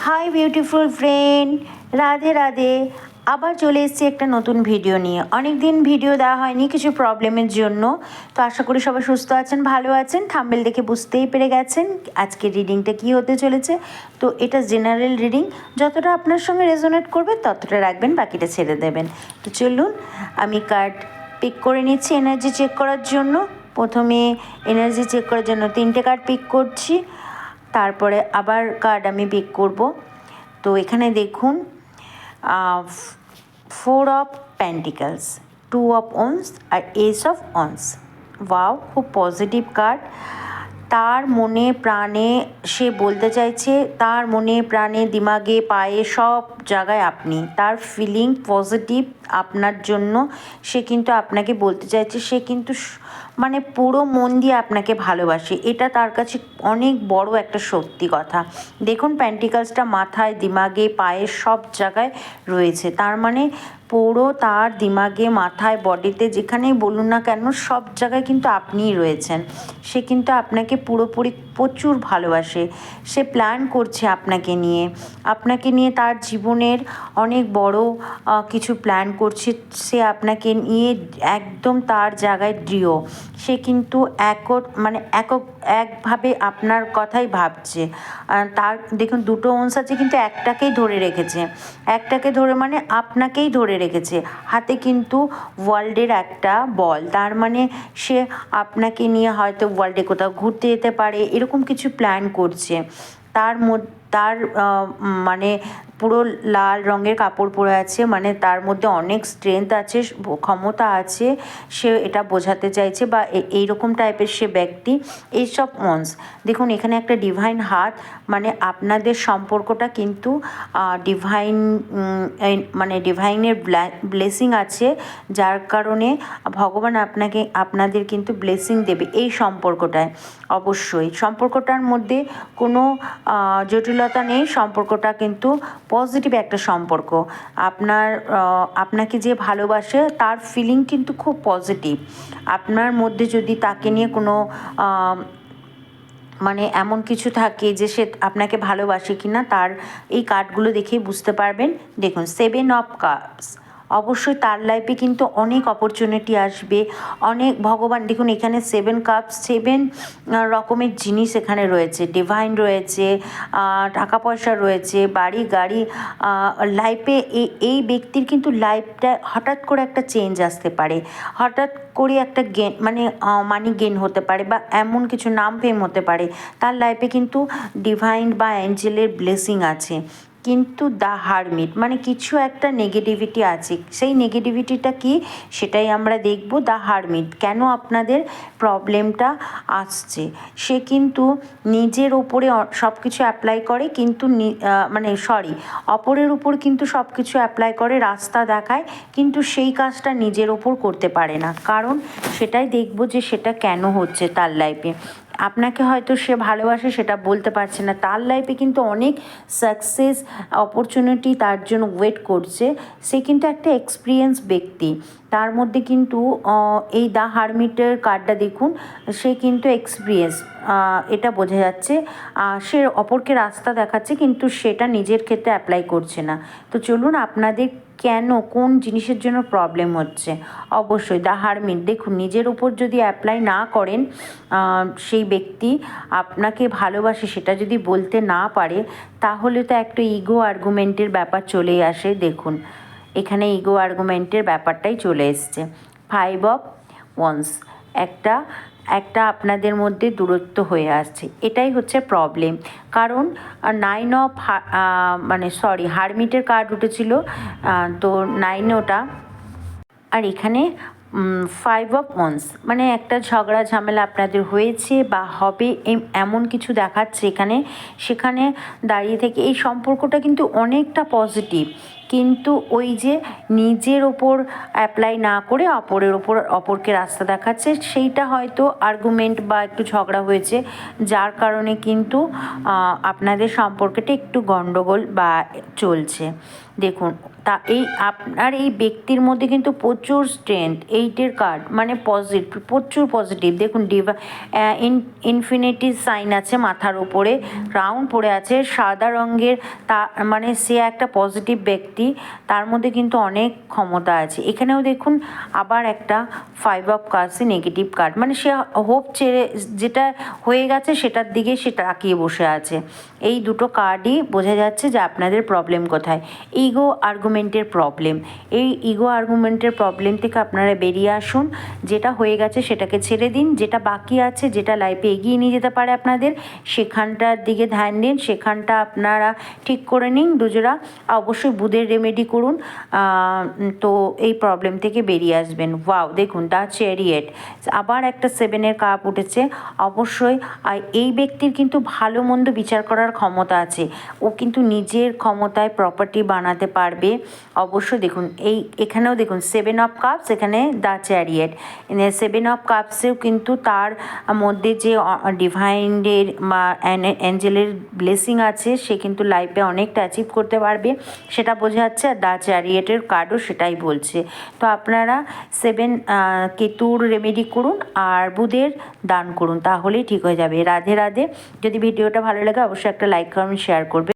Hi beautiful friend, Radhe Radhe. আবার চলে এসেছি একটা নতুন ভিডিও নিয়ে। অনেক দিন ভিডিও দেওয়া হয়নি কিছু প্রবলেমের জন্য। তো আশা করি সবাই সুস্থ আছেন, ভালো আছেন। থাম্বনেল দেখে বুঝতেই পেরে গেছেন আজকের রিডিংটা কী হতে চলেছে। তো এটা জেনারেল রিডিং, যতটা আপনার সঙ্গে রেজোনেট করবে ততটা রাখবেন, বাকিটা ছেড়ে দেবেন। তো চলুন আমি কার্ড পিক করে নিচ্ছি এনার্জি চেক করার জন্য। প্রথমে এনার্জি চেক করার জন্য 3টে কার্ড পিক করছি, তারপরে আবার কার্ড আমি পিক করব। তো এখানে দেখুন 4 অফ পেন্টিকলস, 2 অফ ওয়ান্স আর এস অফ ওয়ান্স। ওয়াও, খুব পজিটিভ কার্ড। তার মনে প্রাণে সে বলতে চাইছে, তার মনে প্রাণে দিমাগে পায়ে সব জায়গায় আপনি, তার ফিলিং পজিটিভ আপনার জন্য। সে কিন্তু আপনাকে বলতে চাইছে সে কিন্তু মানে পুরো মন দিয়ে আপনাকে ভালোবাসে। এটা তার কাছে অনেক বড় একটা সত্যি কথা। দেখুন পেন্টিকলসটা মাথায়, দিমাগে, পায়ে সব জায়গায় রয়েছে। তার মানে পুরো তার দিমাগে, মাথায়, বডিতে যেখানেই বলুন না কেন সব জায়গায় কিন্তু আপনিই রয়েছেন। সে কিন্তু আপনাকে পুরোপুরি প্রচুর ভালোবাসে। সে প্ল্যান করছে আপনাকে নিয়ে তার জীবনের অনেক বড় কিছু প্ল্যান করছে। সে আপনাকে নিয়ে একদম তার জায়গায় দৃঢ়। সে কিন্তু একভাবে আপনার কথাই ভাবছে। তার দেখুন 2টো ওয়ান্স আছে, কিন্তু একটাকেই ধরে রেখেছে। একটাকে ধরে মানে আপনাকেই ধরে রেখেছে। হাতে কিন্তু ওয়ার্ল্ডের একটা বল, তার মানে সে আপনাকে নিয়ে হয়তো ওয়ার্ল্ডে কোথাও ঘুরতে যেতে পারে, এরকম কিছু প্ল্যান করছে। তার মানে পুরো লাল রঙের কাপড় পরে আছে, মানে তার মধ্যে অনেক স্ট্রেংথ আছে, ক্ষমতা আছে। সে এটা বোঝাতে চাইছে, বা এইরকম টাইপের সে ব্যক্তি। এইসব মনস দেখুন এখানে একটা ডিভাইন হাত, মানে আপনাদের সম্পর্কটা কিন্তু ডিভাইনের ব্লেসিং আছে, যার কারণে ভগবান আপনাদের কিন্তু ব্লেসিং দেবে এই সম্পর্কটায়। অবশ্যই সম্পর্কটার মধ্যে কোনো জটিলতা নেই, সম্পর্কটা কিন্তু পজিটিভ একটা সম্পর্ক। আপনাকে যে ভালোবাসে তার ফিলিং কিন্তু খুব পজিটিভ। আপনার মধ্যে যদি তাকে নিয়ে কোনো মানে এমন কিছু থাকে যে সে আপনাকে ভালোবাসে কি না, তার এই কার্ডগুলো দেখেই বুঝতে পারবেন। দেখুন 7 অফ কাপস, অবশ্যই তার লাইফে কিন্তু অনেক অপরচুনিটি আসবে, অনেক ভগবান দেখুন এখানে 7 কাপস, 7 রকমের জিনিস এখানে রয়েছে। ডিভাইন রয়েছে, টাকা পয়সা রয়েছে, বাড়ি গাড়ি। লাইফে এই ব্যক্তির কিন্তু লাইফটা হঠাৎ করে একটা চেঞ্জ আসতে পারে, হঠাৎ করে একটা গেন মানে মানি গেন হতে পারে, বা এমন কিছু নাম ফেম হতে পারে। তার লাইফে কিন্তু ডিভাইন বা অ্যাঞ্জেলের ব্লেসিং আছে। কিন্তু দ্য হারমিট মানে কিছু একটা নেগেটিভিটি আছে। সেই নেগেটিভিটিটা কি সেটাই আমরা দেখব। দ্য হারমিট কেন আপনাদের প্রবলেমটা আসছে। সে কিন্তু নিজের ওপরে সব কিছু অ্যাপ্লাই করে, কিন্তু অপরের উপর কিন্তু সব কিছু অ্যাপ্লাই করে, রাস্তা দেখায়, কিন্তু সেই কাজটা নিজের ওপর করতে পারে না। কারণ সেটাই দেখব যে সেটা কেন হচ্ছে তার লাইফে। আপনাকে হয়তো সে ভালোবাসে সেটা বলতে পারছে না, তার লাইফে কিন্তু অনেক সাকসেস অপরচুনিটি তার জন্য ওয়েট করছে। সে কিন্তু একটা এক্সপিরিয়েন্স ব্যক্তি। তার মধ্যে কিন্তু এই দ্য হারমিটের কার্ডটা দেখুন, সে কিন্তু এক্সপিরিয়েন্স, এটা বোঝা যাচ্ছে। সে অপরকে রাস্তা দেখাচ্ছে, কিন্তু সেটা নিজের ক্ষেত্রে অ্যাপ্লাই করছে না। তো চলুন আপনাদের কেন কোন জিনিসের জন্য প্রবলেম হচ্ছে। অবশ্যই দ্য হারমিট দেখুন, নিজের উপর যদি অ্যাপ্লাই না করেন, সেই ব্যক্তি আপনাকে ভালোবাসে সেটা যদি বলতে না পারে, তাহলে তো একটা ইগো আর্গুমেন্টের ব্যাপার চলেই আসে। দেখুন এখানে ইগো আর্গুমেন্টের ব্যাপারটাই চলে এসছে। 5 অফ ওয়ান্স, একটা আপনাদের মধ্যে দূরত্ব হয়ে আসছে, এটাই হচ্ছে প্রবলেম। কারণ 9 অফ হারমিটের কার্ড উঠেছিল, তো 9 ওটা, আর এখানে 5 অফ ওয়ান্স মানে একটা ঝগড়া ঝামেলা আপনাদের হয়েছে বা হবে, এমন কিছু দেখাচ্ছে এখানে। সেখানে দাঁড়িয়ে থেকে এই সম্পর্কটা কিন্তু অনেকটা পজিটিভ, কিন্তু ওই যে নিজের ওপর অ্যাপ্লাই না করে অপরকে রাস্তা দেখাচ্ছে, সেইটা হয়তো আর্গুমেন্ট বা একটু ঝগড়া হয়েছে, যার কারণে কিন্তু আপনাদের সম্পর্কটা একটু গণ্ডগোল বা চলছে। দেখুন, তা আপনার এই ব্যক্তির মধ্যে কিন্তু প্রচুর স্ট্রেংথ, 8-এর কার্ড মানে পজিটিভ, প্রচুর পজিটিভ। দেখুন ইনফিনিটি সাইন আছে মাথার উপরে, রাউন্ড পড়ে আছে সাদা রঙের, তা মানে সে একটা পজিটিভ ব্যক্তি, তার মধ্যে কিন্তু অনেক ক্ষমতা আছে। এখানেও দেখুন আবার একটা 5 অফ কার্ডস নেগেটিভ কার্ড, মানে সে হোপ ছেড়ে, যেটা হয়ে গেছে সেটার দিকে সে তাকিয়ে বসে আছে। এই দুটো কার্ডই বোঝা যাচ্ছে যে আপনাদের প্রবলেম কোথায়, ইগো আর্গুমেন্টের প্রবলেম। এই ইগো আর্গুমেন্টের প্রবলেম থেকে আপনারা বেরিয়ে আসুন, যেটা হয়ে গেছে সেটাকে ছেড়ে দিন, যেটা বাকি আছে, যেটা লাইফে এগিয়ে নিয়ে যেতে পারে আপনাদের, সেখানটার দিকে ধ্যান দিন, সেখানটা আপনারা ঠিক করে নিন দুজোড়া। অবশ্যই বুধের রেমেডি করুন, তো এই প্রবলেম থেকে বেরিয়ে আসবেন। ওয়াও, দেখুন দ্য চ্যারিয়েট, আবার একটা 7-এর কাপ উঠেছে। অবশ্যই এই ব্যক্তির কিন্তু ভালো মন্দ বিচার করার ক্ষমতা আছে, ও কিন্তু নিজের ক্ষমতায় প্রপার্টি বানাতে পারবে। অবশ্যই দেখুন এখানেও দেখুন 7 অফ কাপস, এখানে দ্য চ্যারিয়েট। 7 অফ কাপসেও কিন্তু তার মধ্যে যে ডিভাইনের বা অ্যাঞ্জেলের ব্লেসিং আছে, সে কিন্তু লাইফে অনেকটা অ্যাচিভ করতে পারবে, সেটা বোঝা যাচ্ছে। আর দ্য চ্যারিয়েটের কার্ডও সেটাই বলছে। তো আপনারা 7 কেতুর রেমেডি করুন আর বুধের দান করুন, তাহলেই ঠিক হয়ে যাবে। রাধে রাধে। যদি ভিডিওটা ভালো লাগে অবশ্যই একটা লাইক কমেন্ট শেয়ার করবে।